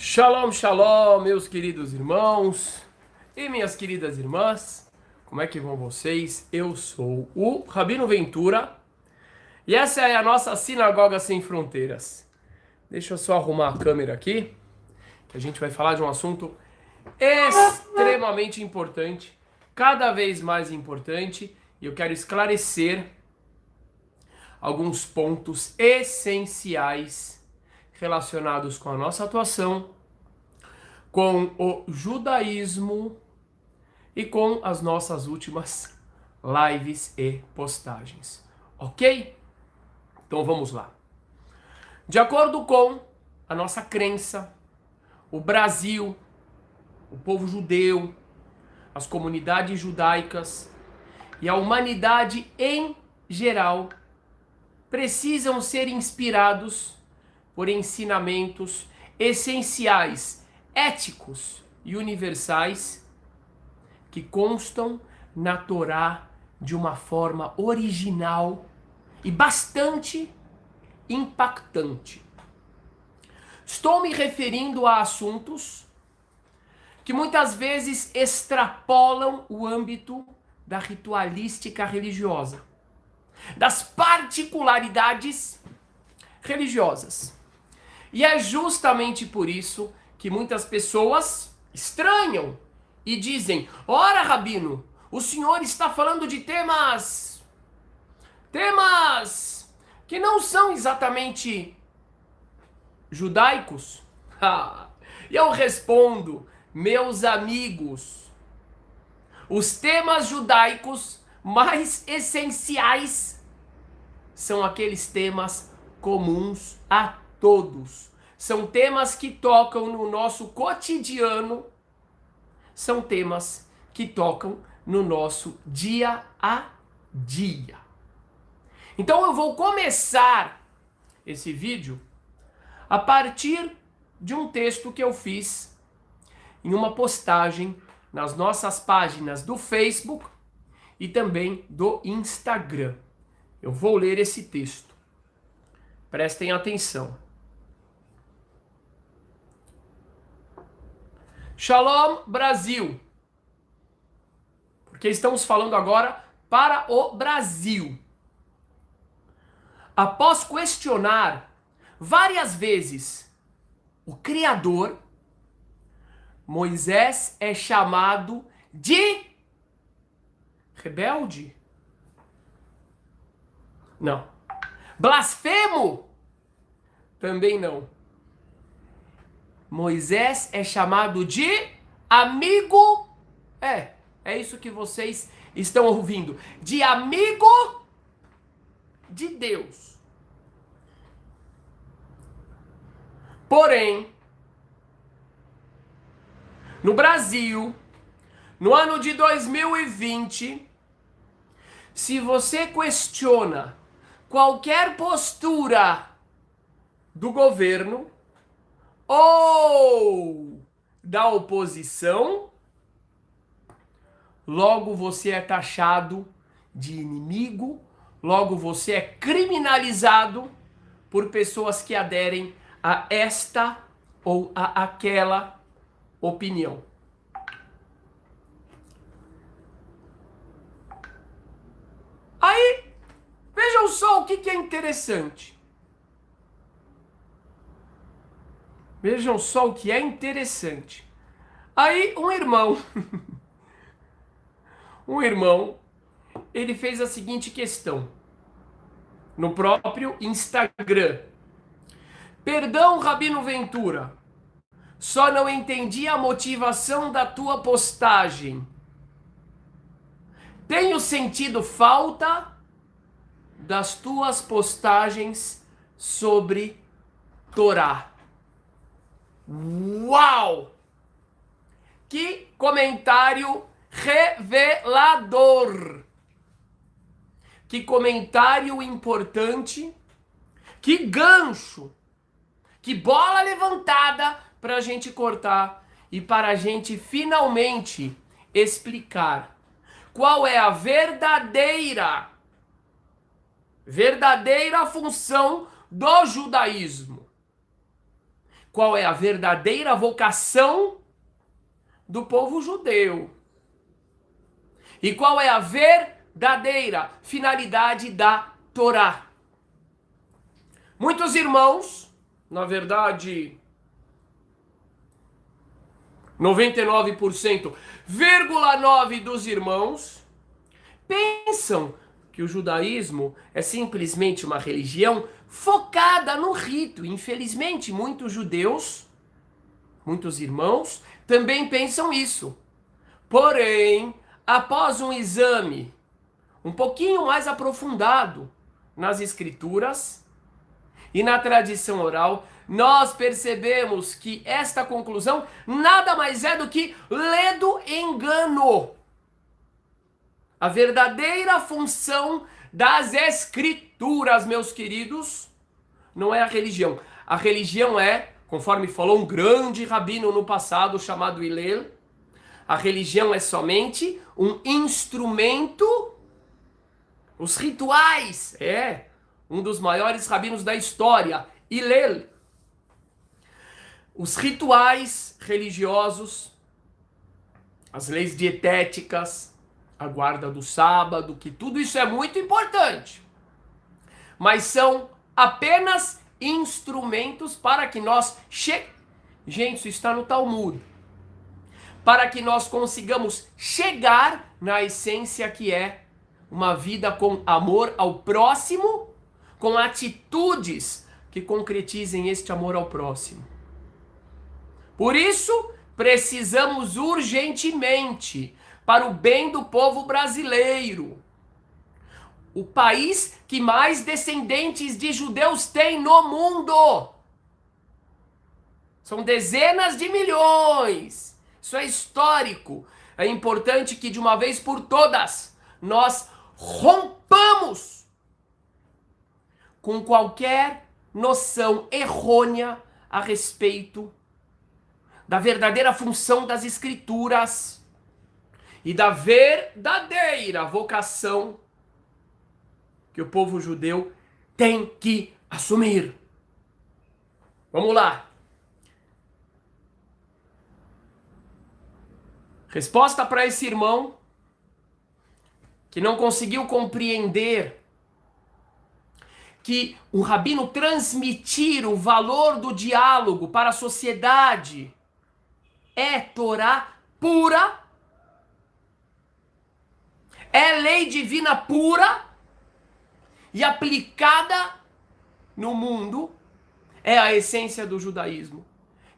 Shalom, shalom, meus queridos irmãos e minhas queridas irmãs. Como é que vão vocês? Eu sou o Rabino Ventura e essa é a nossa Sinagoga Sem Fronteiras. Deixa eu só arrumar a câmera aqui, que a gente vai falar de um assunto extremamente importante, cada vez mais importante, e eu quero esclarecer alguns pontos essenciais relacionados com a nossa atuação, com o judaísmo e com as nossas últimas lives e postagens. Ok? Então vamos lá. De acordo com a nossa crença, o Brasil, o povo judeu, as comunidades judaicas e a humanidade em geral precisam ser inspirados por ensinamentos essenciais, éticos e universais que constam na Torá de uma forma original e bastante impactante. Estou me referindo a assuntos que muitas vezes extrapolam o âmbito da ritualística religiosa, das particularidades religiosas. E é justamente por isso que muitas pessoas estranham e dizem: ora, Rabino, o senhor está falando de temas que não são exatamente judaicos? E eu respondo: meus amigos, os temas judaicos mais essenciais são aqueles temas comuns a todos. São temas que tocam no nosso cotidiano, são temas que tocam no nosso dia a dia. Então eu vou começar esse vídeo a partir de um texto que eu fiz em uma postagem nas nossas páginas do Facebook e também do Instagram. Eu vou ler esse texto. Prestem atenção. Shalom, Brasil. Porque estamos falando agora para o Brasil. Após questionar várias vezes o Criador, Moisés é chamado de rebelde? Não. Blasfemo? Também não. Moisés é chamado de amigo. É isso que vocês estão ouvindo. De amigo de Deus. Porém, no Brasil, no ano de 2020, se você questiona qualquer postura do governo ou da oposição, logo você é taxado de inimigo, logo você é criminalizado por pessoas que aderem a esta ou a aquela opinião. Aí, vejam só o que é interessante. Vejam só o que é interessante. Aí um irmão, ele fez a seguinte questão no próprio Instagram. Perdão, Rabino Ventura, só não entendi a motivação da tua postagem. Tenho sentido falta das tuas postagens sobre Torá. Uau! Que comentário revelador! Que comentário importante! Que gancho! Que bola levantada para a gente cortar e para a gente finalmente explicar qual é a verdadeira função do judaísmo. qual é a verdadeira vocação do povo judeu e qual é a verdadeira finalidade da Torá. Muitos irmãos, na verdade, 99,9% dos irmãos pensam que o judaísmo é simplesmente uma religião focada no rito. Infelizmente, muitos judeus, muitos irmãos, também pensam isso. Porém, após um exame um pouquinho mais aprofundado nas escrituras e na tradição oral, nós percebemos que esta conclusão nada mais é do que ledo engano. A verdadeira função das escrituras, meus queridos, não é a religião. A religião é, conforme falou um grande rabino no passado chamado Hillel, a religião é somente um instrumento. Os rituais, um dos maiores rabinos da história, Hillel. Os rituais religiosos, as leis dietéticas, a guarda do sábado, que tudo isso é muito importante. Mas são apenas instrumentos para que nós gente, isso está no Talmud. Para que nós consigamos chegar na essência que é uma vida com amor ao próximo, com atitudes que concretizem este amor ao próximo. Por isso, precisamos urgentemente, para o bem do povo brasileiro, o país que mais descendentes de judeus tem no mundo. São dezenas de milhões. Isso é histórico. É importante que, de uma vez por todas, nós rompamos com qualquer noção errônea a respeito da verdadeira função das escrituras e da verdadeira vocação que o povo judeu tem que assumir. Vamos lá. Resposta para esse irmão que não conseguiu compreender que o rabino transmitir o valor do diálogo para a sociedade é Torá pura, é lei divina pura e aplicada no mundo, é a essência do judaísmo.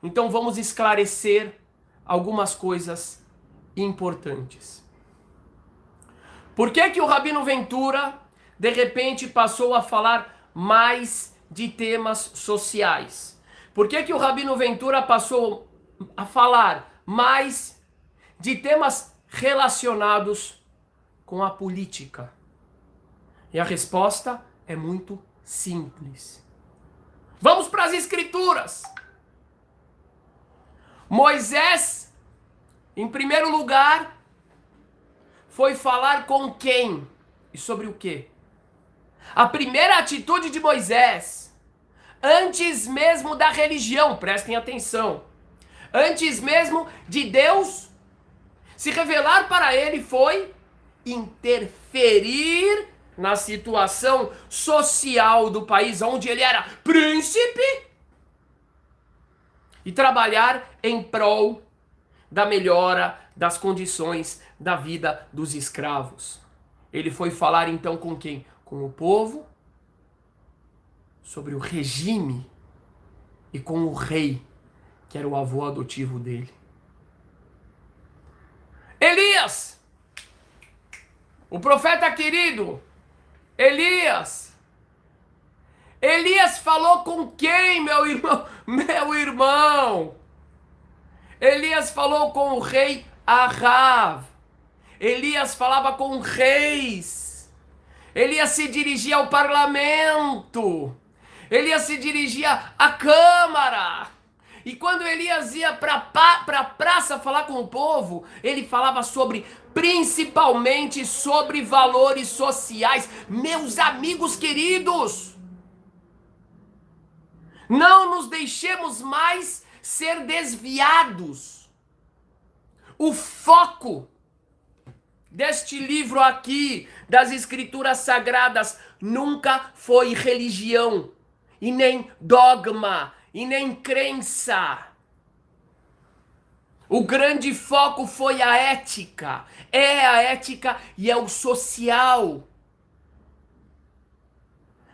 Então vamos esclarecer algumas coisas importantes. Por que o Rabino Ventura de repente passou a falar mais de temas sociais? Por que o Rabino Ventura passou a falar mais de temas relacionados com a política? E a resposta é muito simples. Vamos para as escrituras. Moisés, em primeiro lugar, foi falar com quem? E sobre o quê? A primeira atitude de Moisés, antes mesmo da religião, prestem atenção, antes mesmo de Deus se revelar para ele, foi interferir na situação social do país onde ele era príncipe e trabalhar em prol da melhora das condições da vida dos escravos. Ele foi falar então com quem? Com o povo, sobre o regime e com o rei, que era o avô adotivo dele. Elias, o profeta querido, Elias falou com quem, meu irmão? Meu irmão! Elias falou com o rei Ahav. Elias falava com reis. Elias se dirigia ao parlamento. Elias se dirigia à câmara. E quando Elias ia para a praça falar com o povo, ele falava principalmente sobre valores sociais. Meus amigos queridos, Não nos deixemos mais ser desviados. O foco deste livro aqui, das Escrituras Sagradas, nunca foi religião, e nem dogma, e nem crença. O grande foco foi a ética. É a ética e é o social.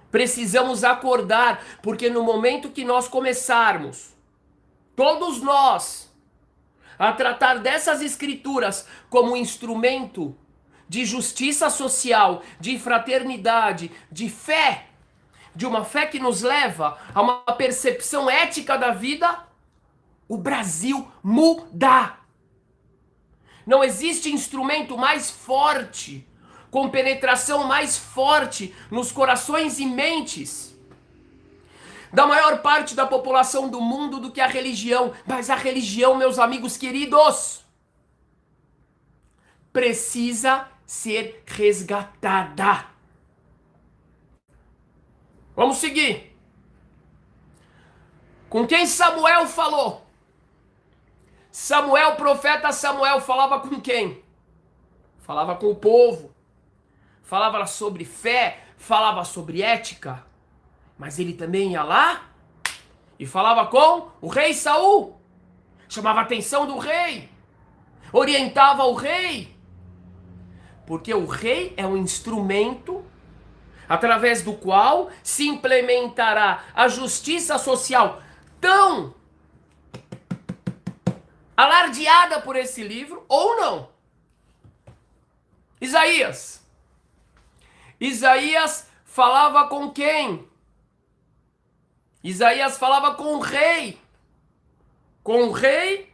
Precisamos acordar, porque no momento que nós começarmos, todos nós, a tratar dessas escrituras como instrumento de justiça social, de fraternidade, de fé, de uma fé que nos leva a uma percepção ética da vida, o Brasil muda. Não existe instrumento mais forte, com penetração mais forte nos corações e mentes da maior parte da população do mundo do que a religião. Mas a religião, meus amigos queridos, precisa ser resgatada. Vamos seguir. Com quem Samuel falou? Samuel, profeta Samuel, falava com quem? Falava com o povo. Falava sobre fé, falava sobre ética. Mas ele também ia lá e falava com o rei Saul. Chamava a atenção do rei. Orientava o rei. Porque o rei é um instrumento através do qual se implementará a justiça social tão alardeada por esse livro, ou não. Isaías falava com quem? Isaías falava com o rei. Com o rei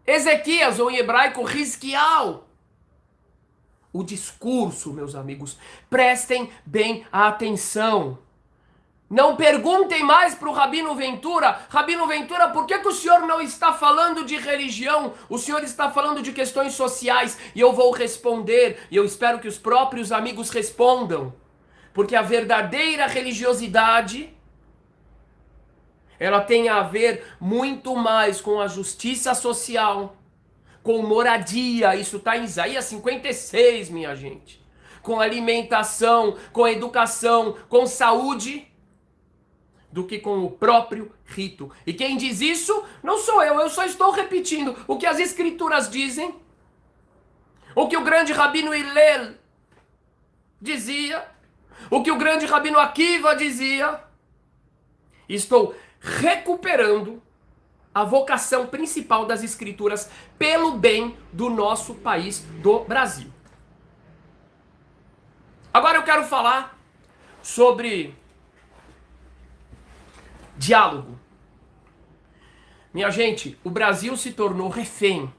Ezequias, ou em hebraico, Rizquial. O discurso, meus amigos, prestem bem atenção. Não perguntem mais para o Rabino Ventura, Rabino Ventura, por que o senhor não está falando de religião? O senhor está falando de questões sociais. E eu vou responder, e eu espero que os próprios amigos respondam. Porque a verdadeira religiosidade, ela tem a ver muito mais com a justiça social, com moradia, isso está em Isaías 56, minha gente. Com alimentação, com educação, com saúde, do que com o próprio rito. E quem diz isso não sou eu só estou repetindo o que as escrituras dizem, o que o grande Rabino Hillel dizia, o que o grande Rabino Akiva dizia. Estou recuperando a vocação principal das escrituras pelo bem do nosso país, do Brasil. Agora eu quero falar sobre diálogo. Minha gente, o Brasil se tornou refém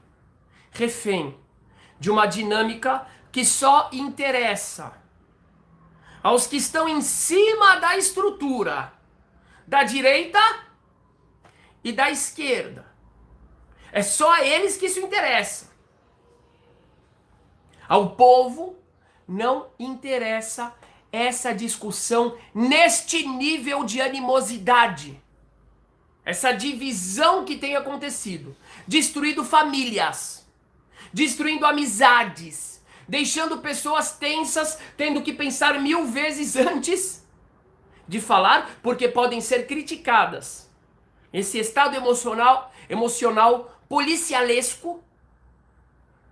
de uma dinâmica que só interessa aos que estão em cima da estrutura, da direita e da esquerda. É só a eles que isso interessa. Ao povo não interessa essa discussão neste nível de animosidade. Essa divisão que tem acontecido. Destruindo famílias. Destruindo amizades. Deixando pessoas tensas, tendo que pensar 1000 vezes antes de falar, porque podem ser criticadas. Esse estado emocional policialesco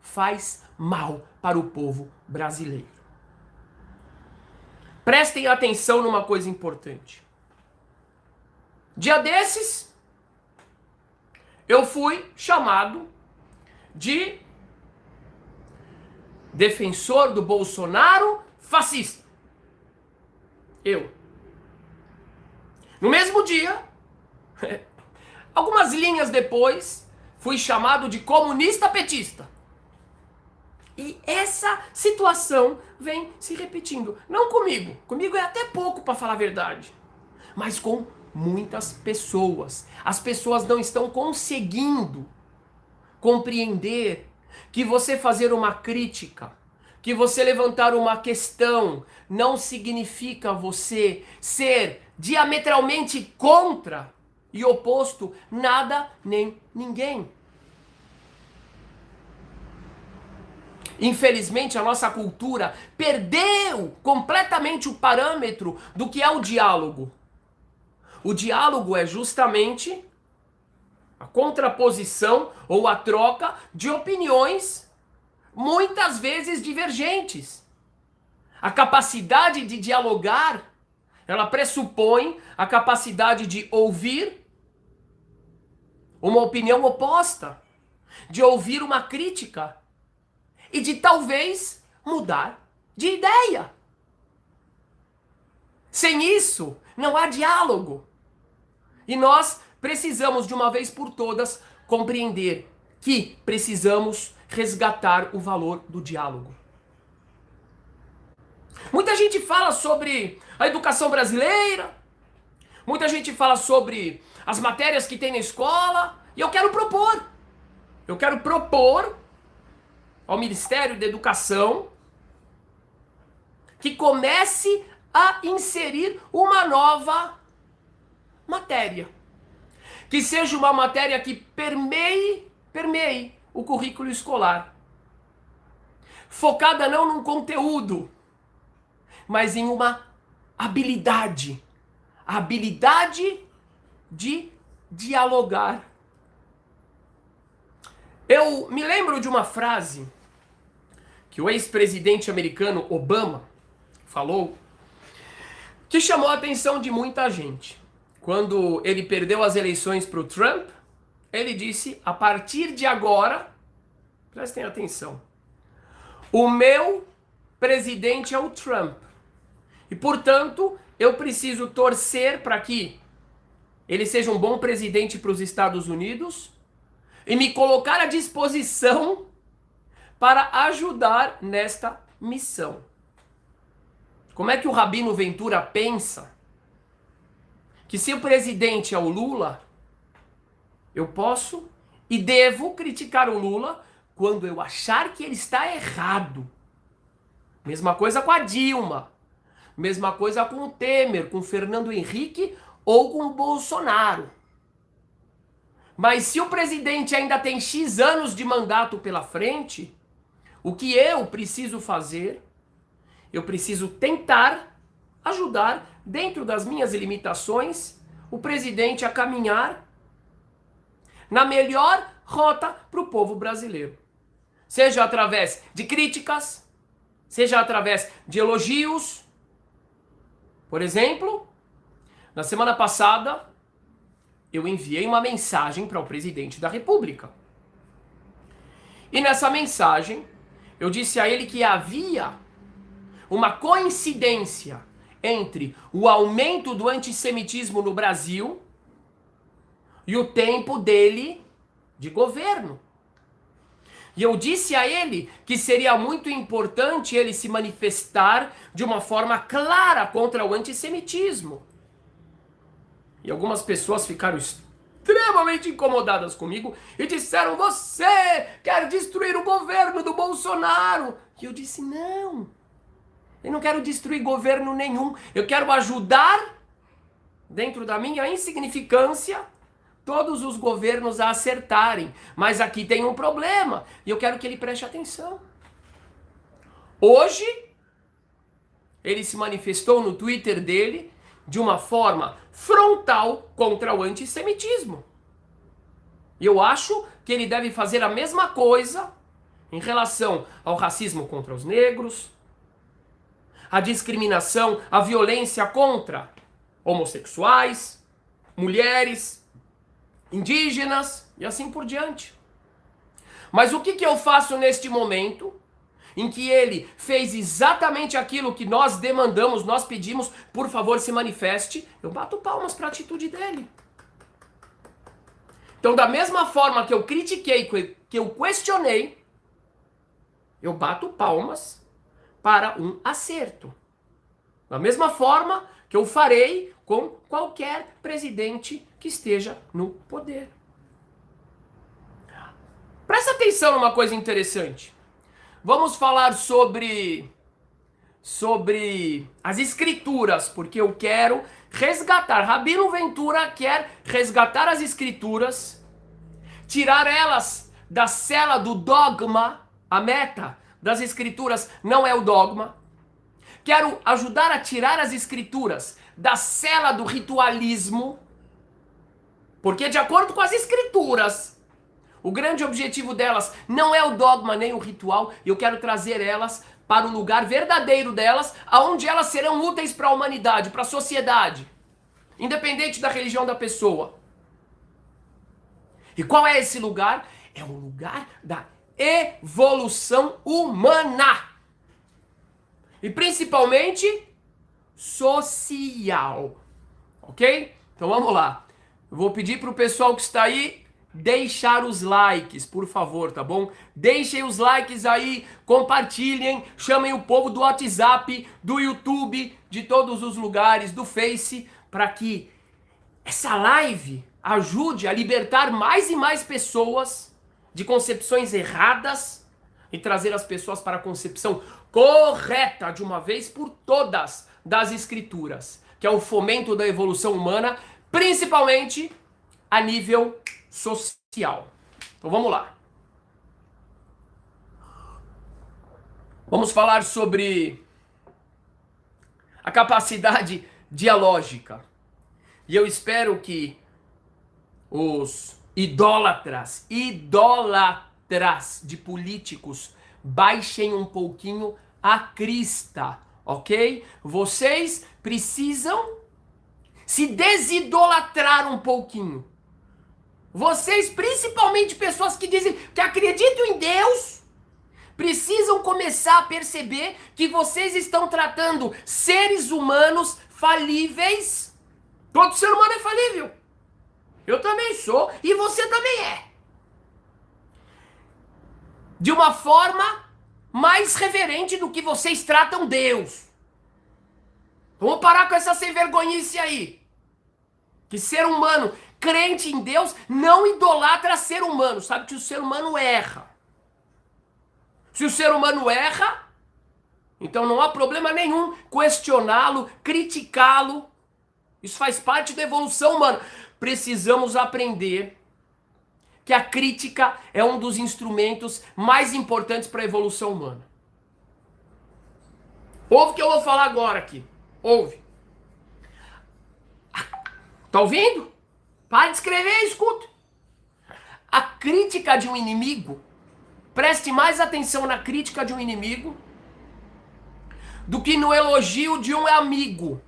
faz mal para o povo brasileiro. Prestem atenção numa coisa importante. Dia desses, eu fui chamado de defensor do Bolsonaro fascista. No mesmo dia, algumas linhas depois, fui chamado de comunista petista. E essa situação vem se repetindo. Não comigo. Comigo é até pouco, para falar a verdade. Mas com muitas pessoas. As pessoas não estão conseguindo compreender que você fazer uma crítica que você levantar uma questão não significa você ser diametralmente contra e oposto nada nem ninguém. Infelizmente, a nossa cultura perdeu completamente o parâmetro do que é o diálogo. O diálogo é justamente a contraposição ou a troca de opiniões, muitas vezes divergentes. A capacidade de dialogar, ela pressupõe a capacidade de ouvir uma opinião oposta, de ouvir uma crítica e de talvez mudar de ideia. Sem isso, não há diálogo. E nós precisamos, de uma vez por todas, compreender que precisamos resgatar o valor do diálogo. Muita gente fala sobre a educação brasileira, muita gente fala sobre as matérias que tem na escola, e eu quero propor ao Ministério da Educação que comece a inserir uma nova matéria. Que seja uma matéria que permeie o currículo escolar. Focada não num conteúdo, mas em uma habilidade. A habilidade de dialogar. Eu me lembro de uma frase que o ex-presidente americano Obama falou, que chamou a atenção de muita gente. Quando ele perdeu as eleições para o Trump, ele disse, a partir de agora, prestem atenção, o meu presidente é o Trump. E, portanto, eu preciso torcer para que ele seja um bom presidente para os Estados Unidos e me colocar à disposição para ajudar nesta missão. Como é que o Rabino Ventura pensa que se o presidente é o Lula, eu posso e devo criticar o Lula quando eu achar que ele está errado? Mesma coisa com a Dilma, mesma coisa com o Temer, com o Fernando Henrique ou com o Bolsonaro. Mas se o presidente ainda tem X anos de mandato pela frente, o que eu preciso fazer? Eu preciso tentar ajudar, dentro das minhas limitações, o presidente a caminhar na melhor rota para o povo brasileiro. Seja através de críticas, seja através de elogios. Por exemplo, na semana passada, eu enviei uma mensagem para o presidente da República. E nessa mensagem, eu disse a ele que havia uma coincidência entre o aumento do antissemitismo no Brasil e o tempo dele de governo. E eu disse a ele que seria muito importante ele se manifestar de uma forma clara contra o antissemitismo. E algumas pessoas ficaram extremamente incomodadas comigo e disseram, você quer destruir o governo do Bolsonaro. E eu disse, não, eu não quero destruir governo nenhum, eu quero ajudar, dentro da minha insignificância, todos os governos a acertarem. Mas aqui tem um problema, e eu quero que ele preste atenção. Hoje, ele se manifestou no Twitter dele de uma forma frontal contra o antissemitismo. E eu acho que ele deve fazer a mesma coisa em relação ao racismo contra os negros, a discriminação, a violência contra homossexuais, mulheres, indígenas e assim por diante. Mas o que eu faço neste momento em que ele fez exatamente aquilo que nós demandamos, nós pedimos, por favor, se manifeste? Eu bato palmas para a atitude dele. Então, da mesma forma que eu critiquei, que eu questionei, eu bato palmas para um acerto. Da mesma forma que eu farei com qualquer presidente que esteja no poder. Presta atenção numa coisa interessante. Vamos falar sobre as escrituras, porque eu quero resgatar. Rabino Ventura quer resgatar as escrituras, tirar elas da cela do dogma. A meta das escrituras não é o dogma. Quero ajudar a tirar as escrituras da cela do ritualismo, porque de acordo com as escrituras, o grande objetivo delas não é o dogma nem o ritual, e eu quero trazer elas para o lugar verdadeiro delas, aonde elas serão úteis para a humanidade, para a sociedade, independente da religião da pessoa. E qual é esse lugar? É o lugar da evolução humana. E principalmente social. Ok? Então vamos lá. Eu vou pedir para o pessoal que está aí deixar os likes, por favor, tá bom? Deixem os likes aí, compartilhem, chamem o povo do WhatsApp, do YouTube, de todos os lugares, do Face, para que essa live ajude a libertar mais e mais pessoas de concepções erradas e trazer as pessoas para a concepção correta de uma vez por todas das escrituras, que é o fomento da evolução humana, principalmente a nível social. Então vamos lá. Vamos falar sobre a capacidade dialógica. E eu espero que os idólatras de políticos baixem um pouquinho a crista, ok? Vocês precisam se desidolatrar um pouquinho. Vocês, principalmente pessoas que dizem que acreditam em Deus, precisam começar a perceber que vocês estão tratando seres humanos falíveis. Todo ser humano é falível. Eu também sou e você também é. De uma forma mais reverente do que vocês tratam Deus. Vamos parar com essa sem vergonhice aí. Que ser humano crente em Deus não idolatra ser humano. Sabe que o ser humano erra. Se o ser humano erra, então não há problema nenhum questioná-lo, criticá-lo. Isso faz parte da evolução humana. Precisamos aprender que a crítica é um dos instrumentos mais importantes para a evolução humana. Ouve o que eu vou falar agora aqui. Ouve. Tá ouvindo? Para de escrever e escuta. A crítica de um inimigo, preste mais atenção na crítica de um inimigo do que no elogio de um amigo.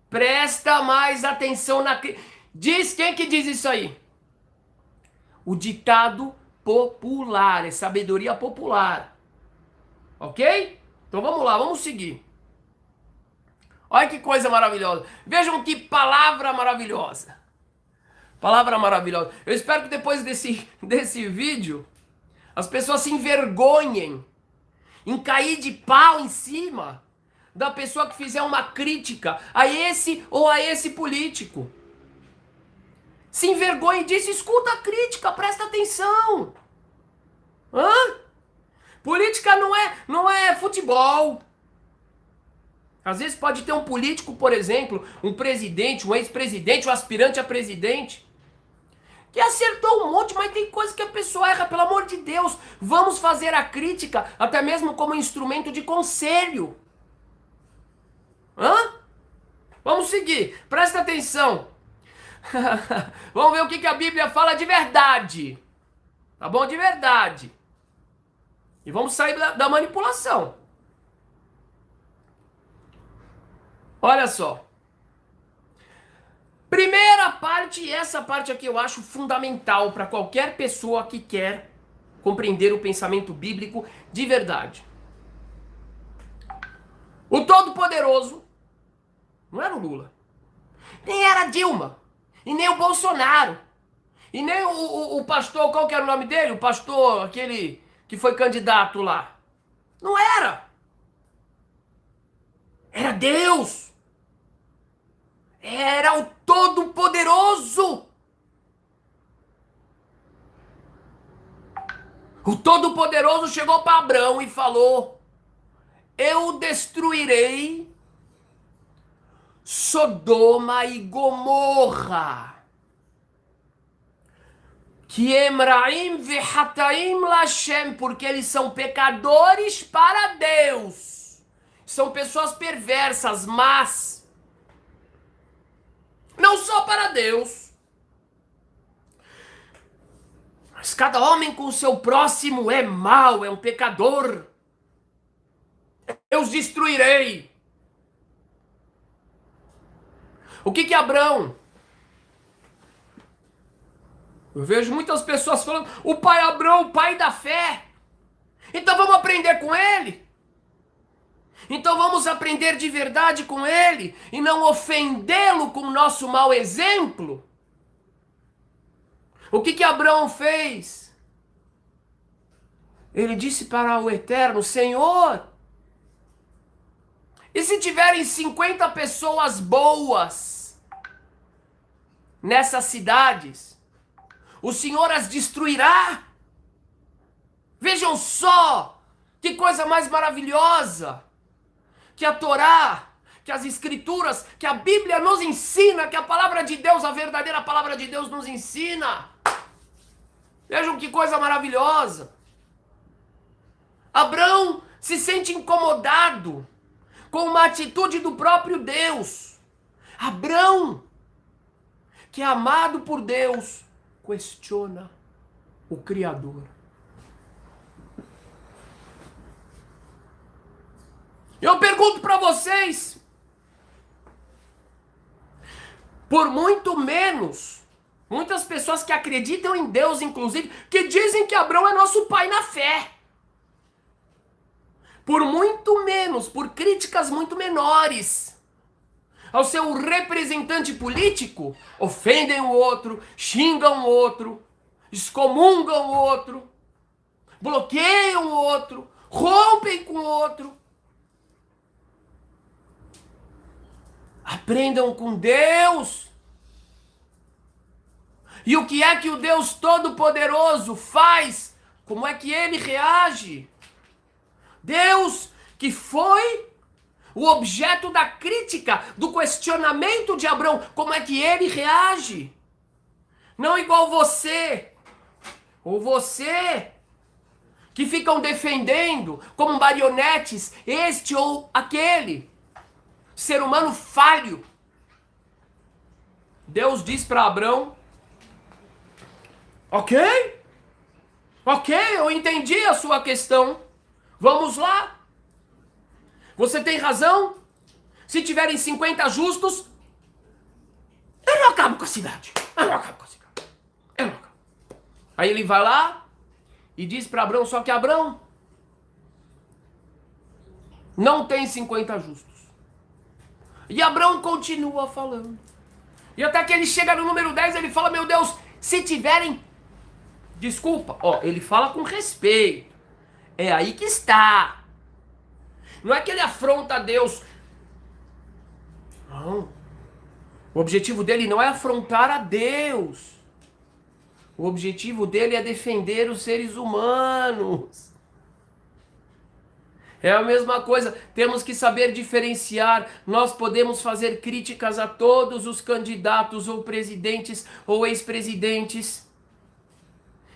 Presta mais atenção na crítica. Diz quem que diz isso aí? O ditado popular, é sabedoria popular. Ok? Então vamos lá, vamos seguir. Olha que coisa maravilhosa. Vejam que palavra maravilhosa. Palavra maravilhosa. Eu espero que depois desse vídeo as pessoas se envergonhem em cair de pau em cima da pessoa que fizer uma crítica a esse ou a esse político. Se envergonhe disso, escuta a crítica, presta atenção. Hã? Política não é futebol. Às vezes pode ter um político, por exemplo, um presidente, um ex-presidente, um aspirante a presidente, que acertou um monte, mas tem coisa que a pessoa erra, pelo amor de Deus. Vamos fazer a crítica, até mesmo como instrumento de conselho. Hã? Vamos seguir, presta atenção. Vamos ver o que a Bíblia fala de verdade. Tá bom? De verdade. E vamos sair da manipulação. Olha só. Primeira parte, e essa parte aqui eu acho fundamental para qualquer pessoa que quer compreender o pensamento bíblico de verdade. O Todo-Poderoso não era o Lula, nem era a Dilma, e nem o Bolsonaro, e nem o pastor, qual que era o nome dele? O pastor, aquele que foi candidato lá. Não era. Era Deus. Era o Todo-Poderoso. O Todo-Poderoso chegou para Abrão e falou: eu destruirei Sodoma e Gomorra. Que Emraim vehataim lashem, porque eles são pecadores para Deus. São pessoas perversas, mas não só para Deus. Mas cada homem com o seu próximo é mau, é um pecador. Eu os destruirei. O que Abrão? Eu vejo muitas pessoas falando, o pai Abrão, o pai da fé. Então vamos aprender com ele. Então vamos aprender de verdade com ele e não ofendê-lo com o nosso mau exemplo. O que Abrão fez? Ele disse para o Eterno: Senhor, e se tiverem 50 pessoas boas nessas cidades, o Senhor as destruirá? Vejam só, que coisa mais maravilhosa, que a Torá, que as Escrituras, que a Bíblia nos ensina, que a palavra de Deus, a verdadeira palavra de Deus nos ensina. Vejam que coisa maravilhosa. Abrão se sente incomodado com uma atitude do próprio Deus. Abrão, que é amado por Deus, questiona o Criador. Eu pergunto para vocês, por muito menos, muitas pessoas que acreditam em Deus, inclusive, que dizem que Abrão é nosso pai na fé. Por muito menos, por críticas muito menores ao seu representante político, ofendem o outro, xingam o outro, excomungam o outro, bloqueiam o outro, rompem com o outro. Aprendam com Deus. E o que é que o Deus Todo-Poderoso faz? Como é que ele reage? Deus, que foi o objeto da crítica, do questionamento de Abrão, como é que ele reage? Não igual você, ou você, que ficam defendendo como marionetes este ou aquele ser humano falho. Deus diz para Abrão: ok, eu entendi a sua questão. Vamos lá. Você tem razão. Se tiverem 50 justos, eu não acabo com a cidade. Eu não acabo. Aí ele vai lá e diz para Abrão, só que Abrão não tem 50 justos. E Abrão continua falando. E até que ele chega no número 10, ele fala: meu Deus, se tiverem... Desculpa, ele fala com respeito. É aí que está. Não é que ele afronta Deus. Não. O objetivo dele não é afrontar a Deus. O objetivo dele é defender os seres humanos. É a mesma coisa, temos que saber diferenciar. Nós podemos fazer críticas a todos os candidatos ou presidentes ou ex-presidentes.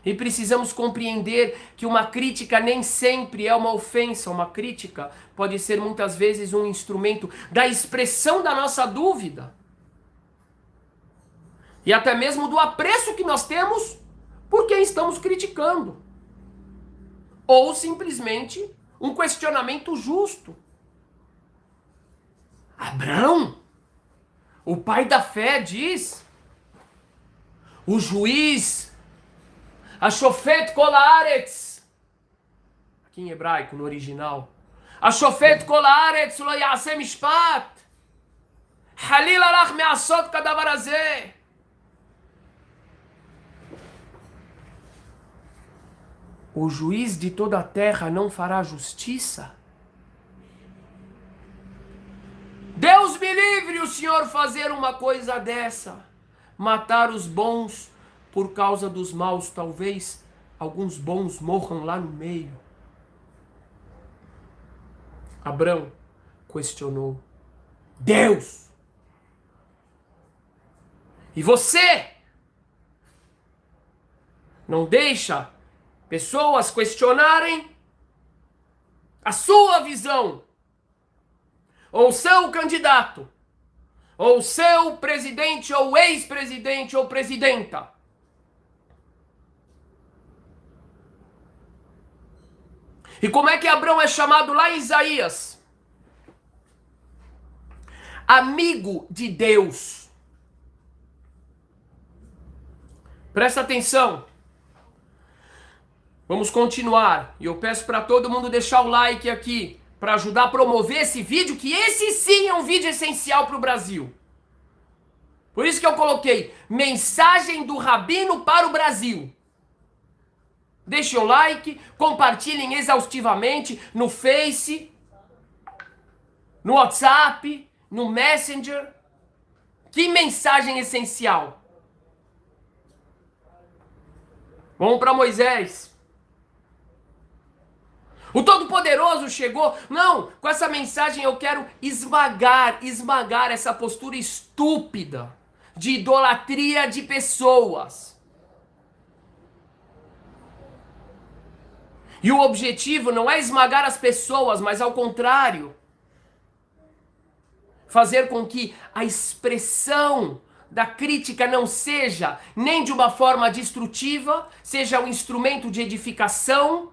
E precisamos compreender que uma crítica nem sempre é uma ofensa. Uma crítica pode ser muitas vezes um instrumento da expressão da nossa dúvida. E até mesmo do apreço que nós temos por quem estamos criticando. Ou simplesmente um questionamento justo. Abrão, o pai da fé, diz: o juiz, Ashofet kol haaretz, aqui em hebraico, no original, Ashofet kol haaretz lo ya'aseh mishpat, halil alach me'asot kadavar hazeh. O juiz de toda a terra não fará justiça? Deus me livre o Senhor fazer uma coisa dessa. Matar os bons por causa dos maus, talvez alguns bons morram lá no meio. Abrão questionou Deus. E você não deixa pessoas questionarem a sua visão, ou seu candidato, ou seu presidente, ou ex-presidente, ou presidenta. E como é que Abrão é chamado lá em Isaías? Amigo de Deus. Presta atenção. Vamos continuar. E eu peço para todo mundo deixar o like aqui, para ajudar a promover esse vídeo, que esse sim é um vídeo essencial para o Brasil. Por isso que eu coloquei mensagem do Rabino para o Brasil. Deixem o like, compartilhem exaustivamente no Face, no WhatsApp, no Messenger. Que mensagem essencial. Vamos para Moisés. O Todo-Poderoso chegou. Não, com essa mensagem eu quero esmagar essa postura estúpida de idolatria de pessoas. E o objetivo não é esmagar as pessoas, mas ao contrário, fazer com que a expressão da crítica não seja nem de uma forma destrutiva, seja um instrumento de edificação,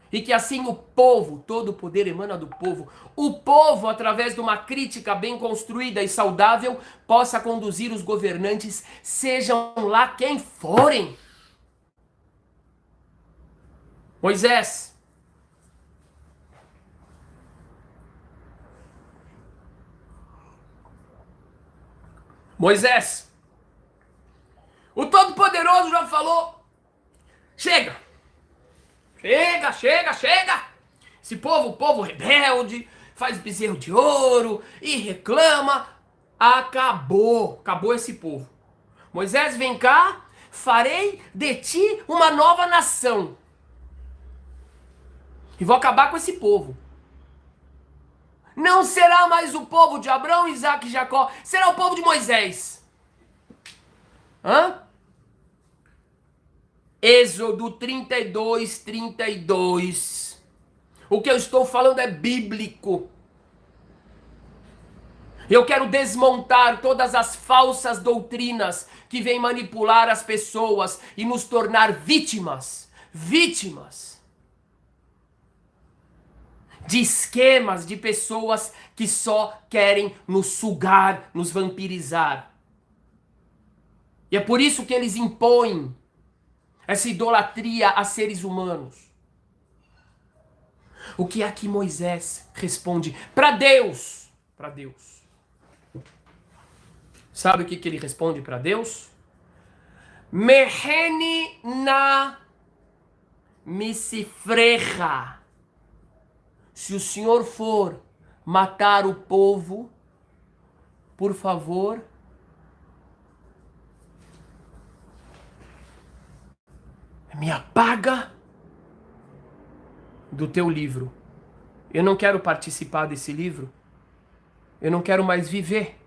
e que assim o povo, todo o poder emana do povo, o povo, através de uma crítica bem construída e saudável, possa conduzir os governantes, sejam lá quem forem. Moisés, o Todo-Poderoso já falou, chega, esse povo rebelde, faz bezerro de ouro e reclama, acabou esse povo. Moisés, vem cá, farei de ti uma nova nação. E vou acabar com esse povo. Não será mais o povo de Abraão, Isaac e Jacó. Será o povo de Moisés. Êxodo 32, 32. O que eu estou falando é bíblico. Eu quero desmontar todas as falsas doutrinas que vêm manipular as pessoas e nos tornar vítimas. De esquemas de pessoas que só querem nos sugar, nos vampirizar. E é por isso que eles impõem essa idolatria a seres humanos. O que é que Moisés responde para Deus? Sabe o que ele responde para Deus? Meheni na misifrecha. Se o Senhor for matar o povo, por favor, me apaga do teu livro. Eu não quero participar desse livro. Eu não quero mais viver.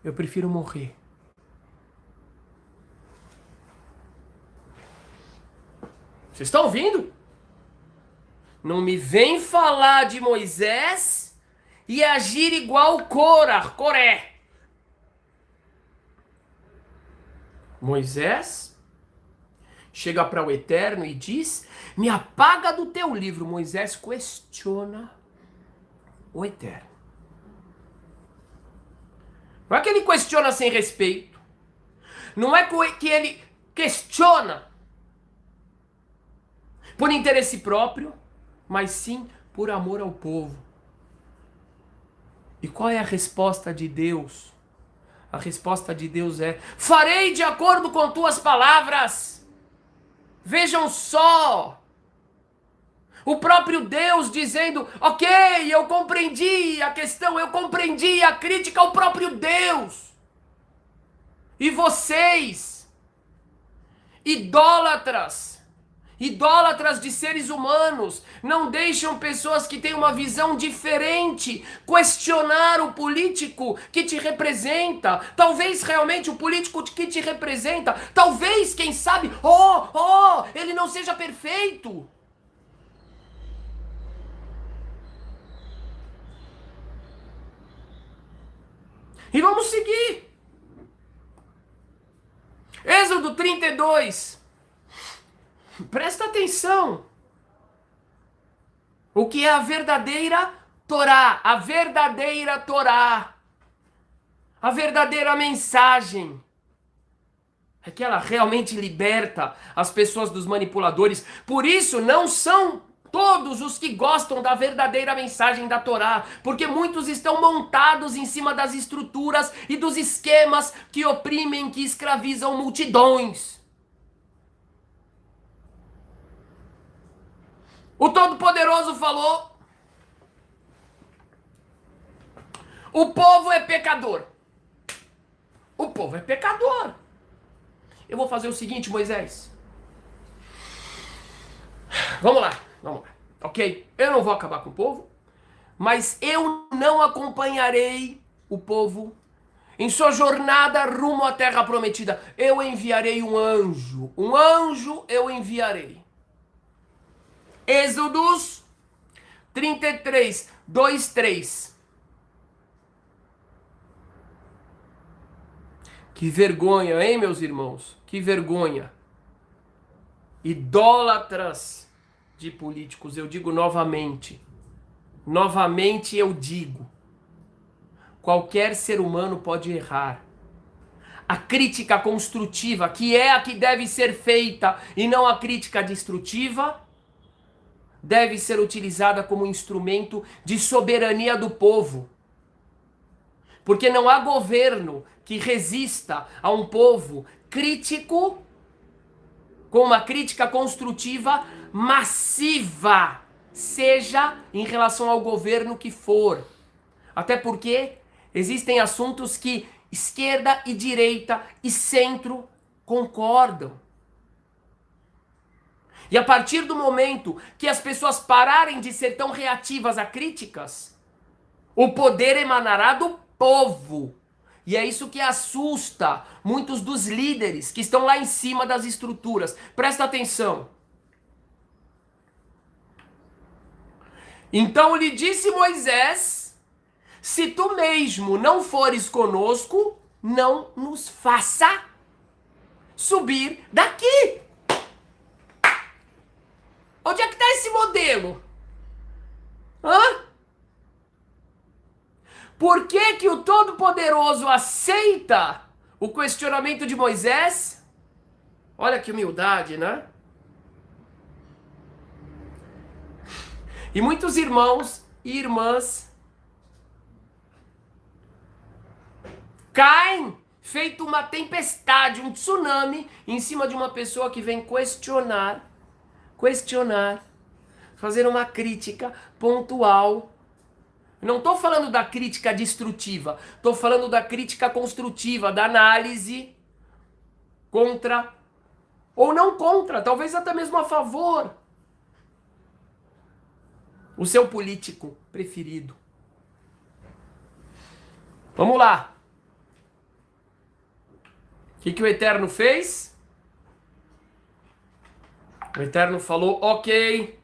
Eu prefiro morrer. Vocês estão ouvindo? Não me vem falar de Moisés e agir igual Coré. Moisés chega para o Eterno e diz, me apaga do teu livro. Moisés questiona o Eterno. Não é que ele questiona sem respeito. Não é que ele questiona por interesse próprio, mas sim por amor ao povo. E qual é a resposta de Deus? A resposta de Deus é, farei de acordo com tuas palavras. Vejam só, o próprio Deus dizendo, ok, eu compreendi a questão, eu compreendi a crítica ao próprio Deus. E vocês idólatras. Idólatras de seres humanos. Não deixam pessoas que têm uma visão diferente questionar o político que te representa. Talvez realmente o político que te representa, talvez, quem sabe, ele não seja perfeito. E vamos seguir. Êxodo 32. Presta atenção. O que é a verdadeira Torá? A verdadeira Torá. A verdadeira mensagem. É que ela realmente liberta as pessoas dos manipuladores. Por isso, não são todos os que gostam da verdadeira mensagem da Torá, porque muitos estão montados em cima das estruturas e dos esquemas que oprimem, que escravizam multidões. O Todo-Poderoso falou: o povo é pecador. O povo é pecador. Eu vou fazer o seguinte, Moisés. Vamos lá. Ok? Eu não vou acabar com o povo, mas eu não acompanharei o povo em sua jornada rumo à terra prometida. Eu enviarei um anjo. Um anjo eu enviarei. Êxodos 33, 2, 3. Que vergonha, hein, meus irmãos? Que vergonha. Idólatras de políticos, eu digo novamente. Novamente eu digo. Qualquer ser humano pode errar. A crítica construtiva, que é a que deve ser feita e não a crítica destrutiva, deve ser utilizada como instrumento de soberania do povo. Porque não há governo que resista a um povo crítico com uma crítica construtiva massiva, seja em relação ao governo que for. Até porque existem assuntos que esquerda e direita e centro concordam. E a partir do momento que as pessoas pararem de ser tão reativas a críticas, o poder emanará do povo. E é isso que assusta muitos dos líderes que estão lá em cima das estruturas. Presta atenção. Então lhe disse Moisés: se tu mesmo não fores conosco, não nos faça subir daqui. Onde é que está esse modelo? Hã? Por que que o Todo-Poderoso aceita o questionamento de Moisés? Olha que humildade, né? E muitos irmãos e irmãs caem feito uma tempestade, um tsunami em cima de uma pessoa que vem questionar, fazer uma crítica pontual. Não estou falando da crítica destrutiva, estou falando da crítica construtiva, da análise contra, ou não contra, talvez até mesmo a favor, o seu político preferido. Vamos lá. O que o Eterno fez? O Eterno falou: ok,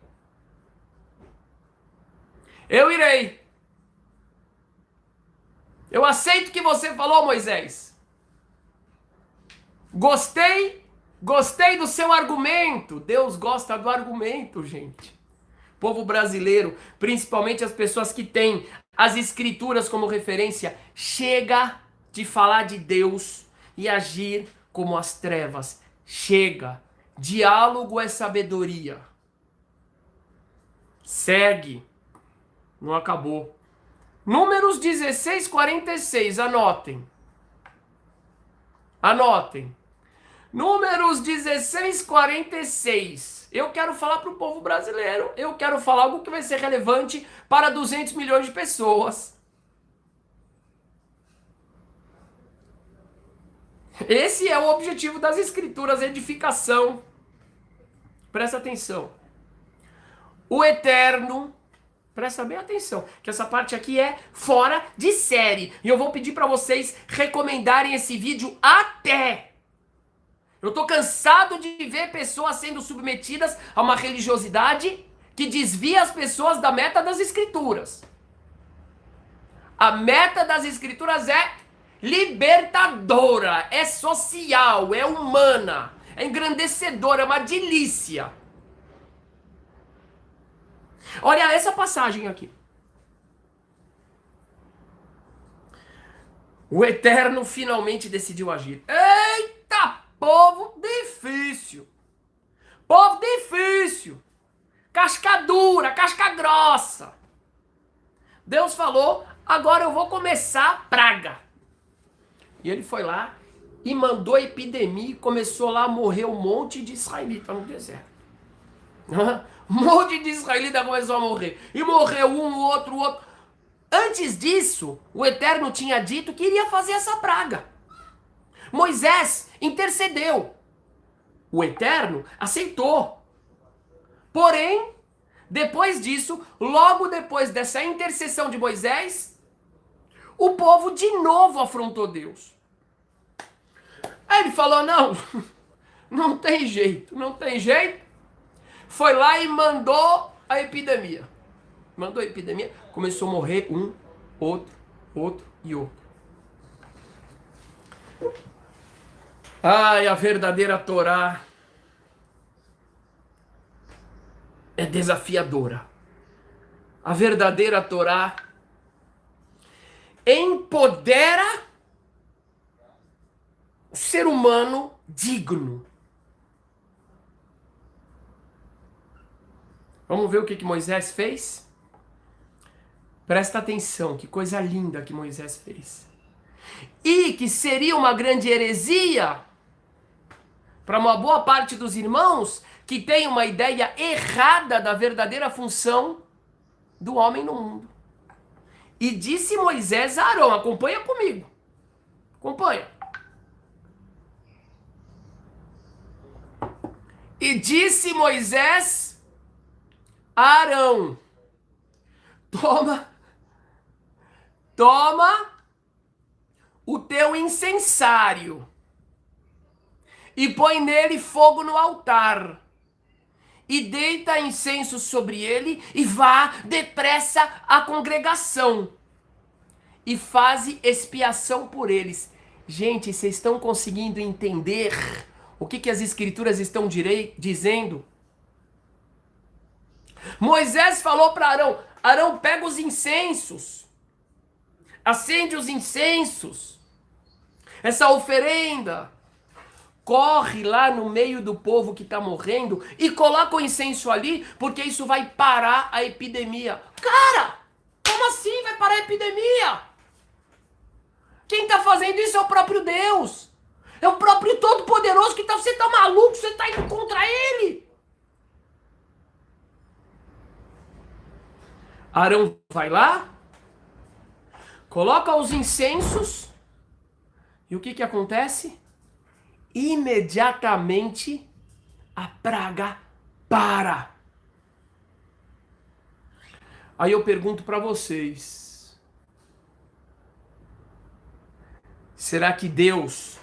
eu irei. Eu aceito o que você falou, Moisés. Gostei do seu argumento. Deus gosta do argumento, gente. Povo brasileiro, principalmente as pessoas que têm as escrituras como referência, chega de falar de Deus e agir como as trevas. Chega. Diálogo é sabedoria. Segue. Não acabou. Números 16, 46, anotem. Anotem. Números 16, 46. Eu quero falar para o povo brasileiro. Eu quero falar algo que vai ser relevante para 200 milhões de pessoas. Esse é o objetivo das escrituras, edificação. Presta atenção. O eterno, presta bem atenção, que essa parte aqui é fora de série. E eu vou pedir para vocês recomendarem esse vídeo até. Eu tô cansado de ver pessoas sendo submetidas a uma religiosidade que desvia as pessoas da meta das escrituras. A meta das escrituras é libertadora, é social, é humana, é engrandecedora, é uma delícia. Olha essa passagem aqui. O Eterno finalmente decidiu agir. Eita, povo difícil. Povo difícil. Casca dura, casca grossa. Deus falou, agora eu vou começar a praga. E ele foi lá e mandou a epidemia e começou lá a morrer um monte de israelitas no deserto. Um monte de israelita começou a morrer. E morreu um, outro, outro. Antes disso, o Eterno tinha dito que iria fazer essa praga. Moisés intercedeu. O Eterno aceitou. Porém, depois disso, logo depois dessa intercessão de Moisés, o povo de novo afrontou Deus. Aí ele falou, não, não tem jeito, não tem jeito. Foi lá e mandou a epidemia. Mandou a epidemia, começou a morrer um, outro e outro. Ai, a verdadeira Torá é desafiadora. A verdadeira Torá empodera o ser humano digno. Vamos ver o que Moisés fez? Presta atenção, que coisa linda que Moisés fez. E que seria uma grande heresia para uma boa parte dos irmãos que tem uma ideia errada da verdadeira função do homem no mundo. E disse Moisés a Arão, acompanha comigo. Acompanha. E disse Moisés a Arão, toma o teu incensário e põe nele fogo no altar e deita incenso sobre ele e vá depressa à congregação e faze expiação por eles. Gente, vocês estão conseguindo entender o que as escrituras estão dizendo? Moisés falou para Arão, Arão, pega os incensos, acende os incensos, essa oferenda, corre lá no meio do povo que está morrendo e coloca o incenso ali, porque isso vai parar a epidemia. Cara, como assim vai parar a epidemia? Quem está fazendo isso é o próprio Deus. É o próprio Todo-Poderoso que você está maluco, você está indo contra ele. Arão vai lá, coloca os incensos e o que acontece? Imediatamente a praga para. Aí eu pergunto para vocês, será que Deus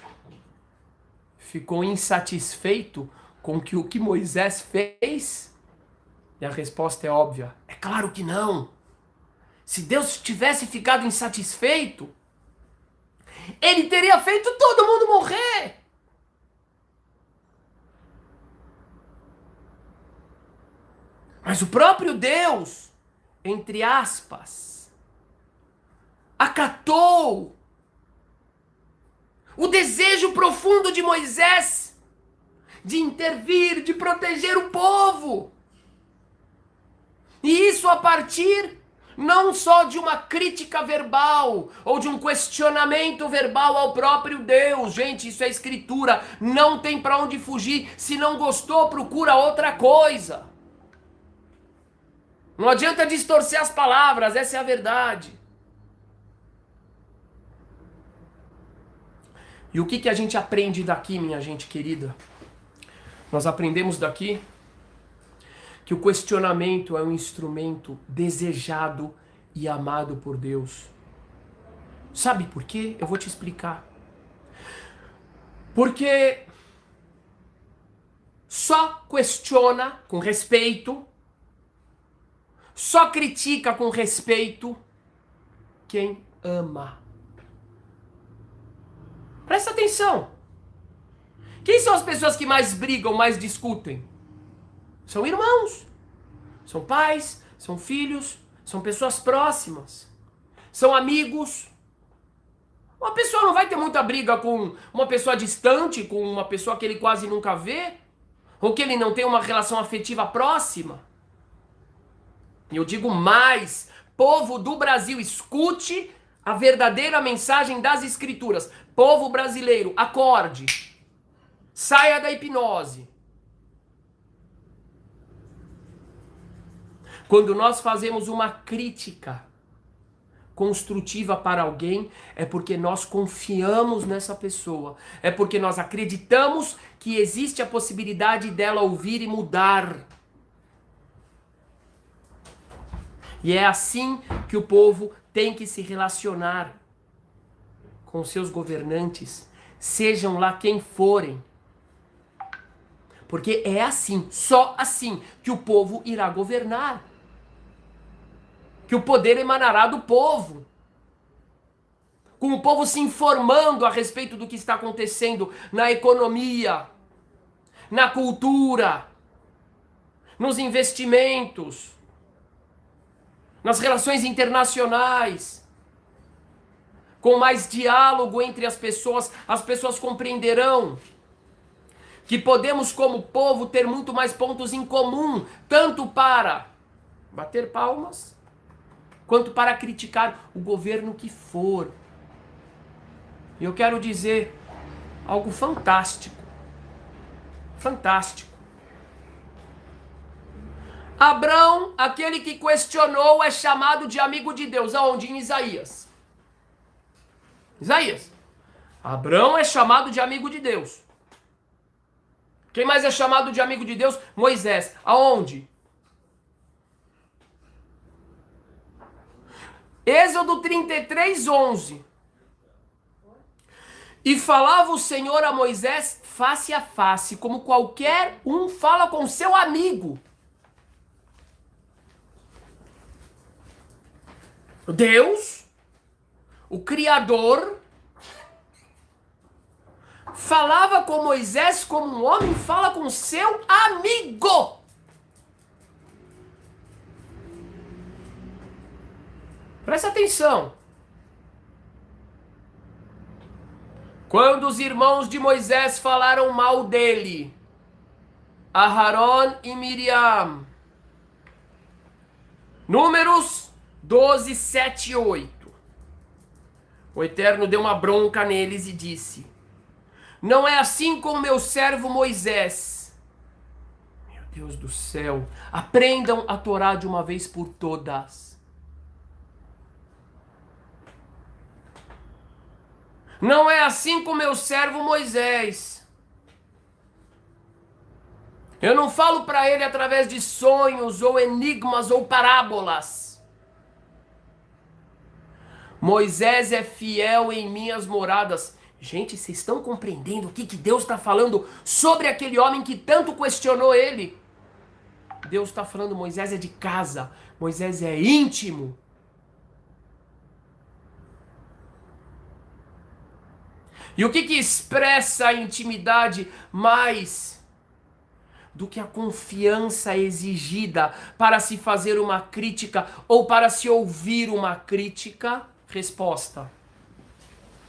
ficou insatisfeito com o que Moisés fez? E a resposta é óbvia. É claro que não. Se Deus tivesse ficado insatisfeito, ele teria feito todo mundo morrer. Mas o próprio Deus, entre aspas, acatou o desejo profundo de Moisés de intervir, de proteger o povo. E isso a partir não só de uma crítica verbal ou de um questionamento verbal ao próprio Deus. Gente, isso é escritura, não tem para onde fugir. Se não gostou, procura outra coisa. Não adianta distorcer as palavras, essa é a verdade. E o que a gente aprende daqui, minha gente querida? Nós aprendemos daqui que o questionamento é um instrumento desejado e amado por Deus. Sabe por quê? Eu vou te explicar. Porque só questiona com respeito, só critica com respeito quem ama. Presta atenção. Quem são as pessoas que mais brigam, mais discutem? São irmãos, são pais, são filhos, são pessoas próximas, são amigos. Uma pessoa não vai ter muita briga com uma pessoa distante, com uma pessoa que ele quase nunca vê, ou que ele não tem uma relação afetiva próxima. E eu digo mais, povo do Brasil, escute a verdadeira mensagem das Escrituras. Povo brasileiro, acorde, saia da hipnose. Quando nós fazemos uma crítica construtiva para alguém, é porque nós confiamos nessa pessoa. É porque nós acreditamos que existe a possibilidade dela ouvir e mudar. E é assim que o povo tem que se relacionar com seus governantes, sejam lá quem forem. Porque é assim, só assim, que o povo irá governar. Que o poder emanará do povo. Com o povo se informando a respeito do que está acontecendo na economia, na cultura, nos investimentos, nas relações internacionais. Com mais diálogo entre as pessoas compreenderão que podemos, como povo, ter muito mais pontos em comum, tanto para bater palmas, quanto para criticar o governo que for. E eu quero dizer algo fantástico. Fantástico. Abrão, aquele que questionou, é chamado de amigo de Deus. Aonde? Em Isaías. Isaías. Abrão é chamado de amigo de Deus. Quem mais é chamado de amigo de Deus? Moisés. Aonde? Êxodo 33, 11. E falava o Senhor a Moisés face a face, como qualquer um fala com seu amigo. Deus, o Criador, falava com Moisés como um homem fala com seu amigo. Presta atenção. Quando os irmãos de Moisés falaram mal dele, Aharon e Miriam, Números 12, 7 e 8. O Eterno deu uma bronca neles e disse: não é assim com meu servo Moisés. Meu Deus do céu, aprendam a Torá de uma vez por todas. Não é assim com meu servo Moisés. Eu não falo para ele através de sonhos, ou enigmas, ou parábolas. Moisés é fiel em minhas moradas. Gente, vocês estão compreendendo o que Deus está falando sobre aquele homem que tanto questionou ele? Deus está falando, Moisés é de casa, Moisés é íntimo. E o que expressa a intimidade mais do que a confiança exigida para se fazer uma crítica ou para se ouvir uma crítica? Resposta: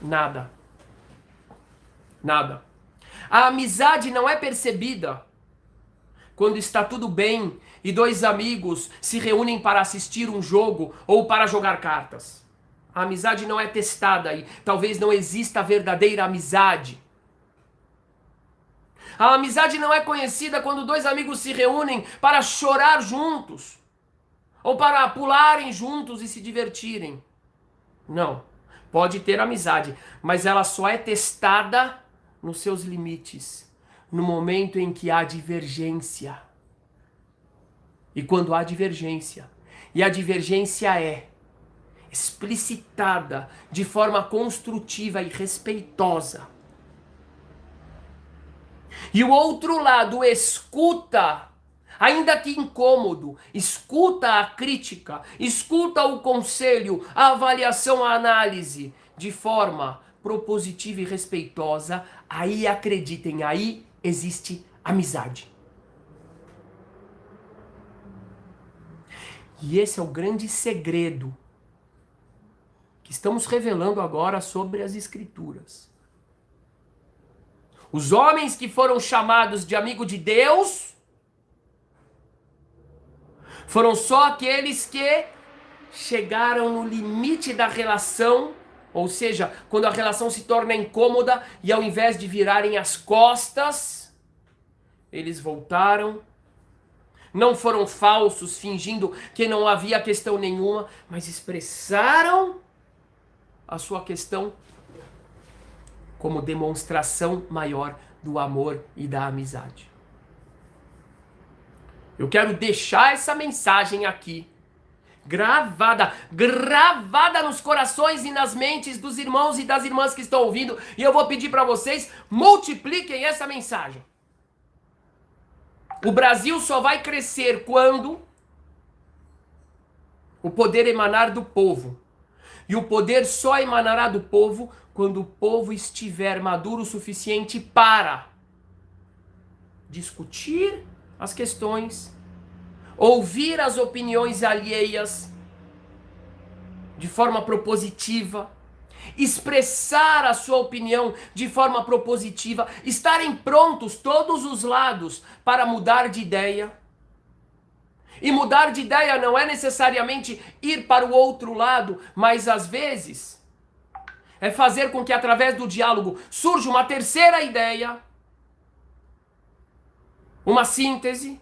nada. Nada. A amizade não é percebida quando está tudo bem e dois amigos se reúnem para assistir um jogo ou para jogar cartas. A amizade não é testada e talvez não exista a verdadeira amizade. A amizade não é conhecida quando dois amigos se reúnem para chorar juntos ou para pularem juntos e se divertirem. Não. Pode ter amizade, mas ela só é testada nos seus limites, no momento em que há divergência. E quando há divergência, e a divergência é explicitada de forma construtiva e respeitosa, e o outro lado escuta, ainda que incômodo, escuta a crítica, escuta o conselho, a avaliação, a análise, de forma propositiva e respeitosa, aí acreditem, aí existe amizade. E esse é o grande segredo que estamos revelando agora sobre as Escrituras. Os homens que foram chamados de amigo de Deus foram só aqueles que chegaram no limite da relação, ou seja, quando a relação se torna incômoda e ao invés de virarem as costas, eles voltaram. Não foram falsos, fingindo que não havia questão nenhuma, mas expressaram a sua questão como demonstração maior do amor e da amizade. Eu quero deixar essa mensagem aqui, gravada nos corações e nas mentes dos irmãos e das irmãs que estão ouvindo, e eu vou pedir para vocês, multipliquem essa mensagem. O Brasil só vai crescer quando o poder emanar do povo. E o poder só emanará do povo quando o povo estiver maduro o suficiente para discutir as questões, ouvir as opiniões alheias de forma propositiva, expressar a sua opinião de forma propositiva, estarem prontos todos os lados para mudar de ideia. E mudar de ideia não é necessariamente ir para o outro lado, mas às vezes é fazer com que através do diálogo surja uma terceira ideia, uma síntese,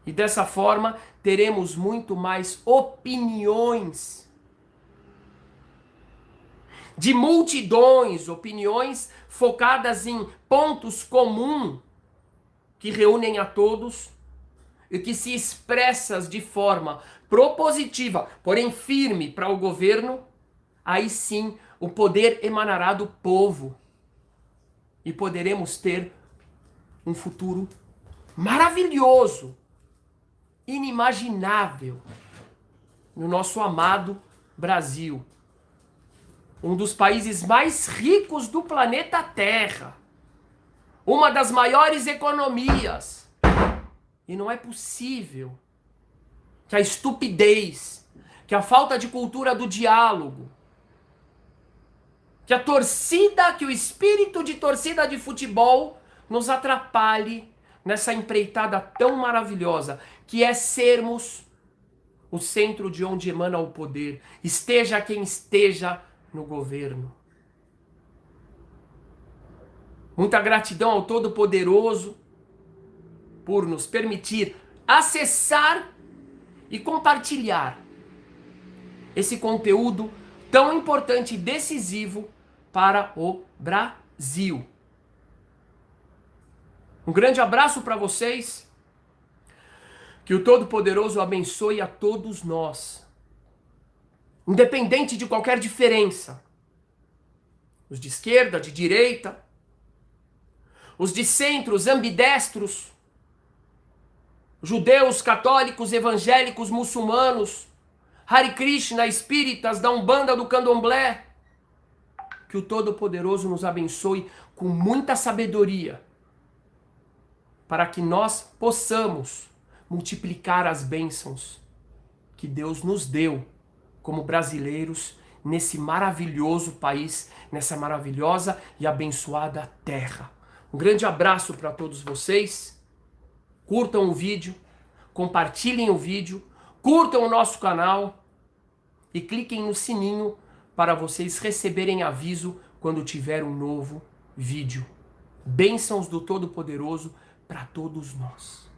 e dessa forma teremos muito mais opiniões de multidões, opiniões focadas em pontos comuns que reúnem a todos e que se expressas de forma propositiva, porém firme para o governo, aí sim o poder emanará do povo e poderemos ter um futuro maravilhoso, inimaginável no nosso amado Brasil. Um dos países mais ricos do planeta Terra. Uma das maiores economias. E não é possível que a estupidez, que a falta de cultura do diálogo, que a torcida, que o espírito de torcida de futebol nos atrapalhe nessa empreitada tão maravilhosa, que é sermos o centro de onde emana o poder, esteja quem esteja no governo. Muita gratidão ao Todo-Poderoso por nos permitir acessar e compartilhar esse conteúdo tão importante e decisivo para o Brasil. Um grande abraço para vocês. Que o Todo-Poderoso abençoe a todos nós, independente de qualquer diferença. Os de esquerda, de direita, os de centro, os ambidestros, judeus, católicos, evangélicos, muçulmanos, Hare Krishna, espíritas, da Umbanda, do Candomblé. Que o Todo-Poderoso nos abençoe com muita sabedoria, para que nós possamos multiplicar as bênçãos que Deus nos deu como brasileiros nesse maravilhoso país, nessa maravilhosa e abençoada terra. Um grande abraço para todos vocês. Curtam o vídeo, compartilhem o vídeo, curtam o nosso canal e cliquem no sininho para vocês receberem aviso quando tiver um novo vídeo. Bênçãos do Todo-Poderoso para todos nós.